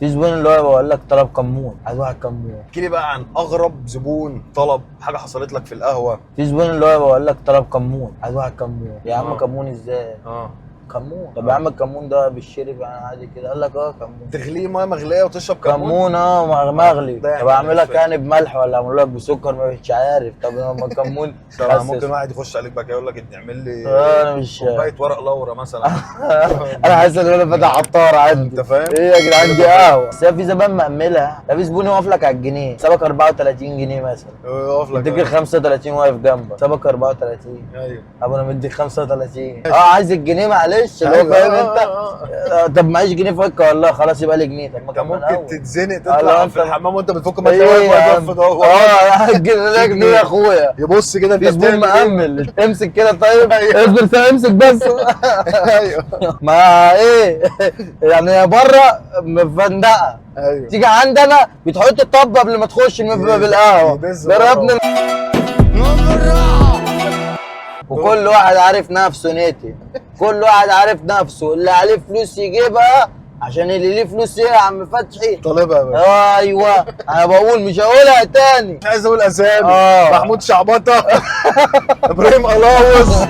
في زبون اللي هو بقول لك طلب كمون، عايز واحد كمون. احكي لي بقى عن اغرب زبون طلب حاجه حصلت لك في القهوه. في زبون اللي هو بقول لك طلب كمون، عايز واحد كمون. يا عم آه. كمون ازاي؟ اه كمون. طب يا عم الكمون ده بالشرب يعني عادي كده؟ قال لك كمون. تغليه ميه مغليه وتشرب كمون. كمون مغلي. ده يعني طب اعمل لك مش يعني بملح ولا اعمل لك بسكر؟ مش عارف. طب لما كمون طبعا خسس. ممكن واحد يخش عليك بقى كده يقول لك انت اعمل لي انا مش كوبايه ورق لورا مثلا. انا حاسس ان انا فاتح عطار عندي. انت فاهم؟ ايه يا جدعان دي قهوه؟ بس هي في زمان مأملها. ده في زبون يقف لك على الجنيه، سابك 34 جنيه مثلا، يقف لك يديك ال 35 واقف جنبك، سابك 34. ايوه ابو انا مديك 35. عايز الجنيه معلش اللي هو أيوة. فاهم انت. طب معيش جنيه فك والله خلاص يبقى لي جنيه. طب ما انت كان من ممكن اول. تتزنق لا، تطلع انت في الحمام وانت بتفك ما ايه تلاقي يا واقف عم؟ تدور. ده جنيه يا اخويا. يبص كده انت في زبون بتعمل ايه؟ مأمل، امسك كده طيب. أيوة. اصبر ثانية امسك بس. ايوه ما ايه يعني بره مفندقه، ايوه تيجي عندنا بتحط الطب قبل ما تخش بالقهوه. يبز ده يا ابني. بره. وكل واحد عارف نفسه نيتي، كل واحد عارف نفسه. اللي عليه فلوس يجيبها عشان اللي ليه فلوس ايه يا عم فتحي؟ طالبها يا باشا. ايوه انا بقول مش هقولها تاني. مش عايز اقول اسامي. آه. محمود شعبطه ابراهيم قلاوز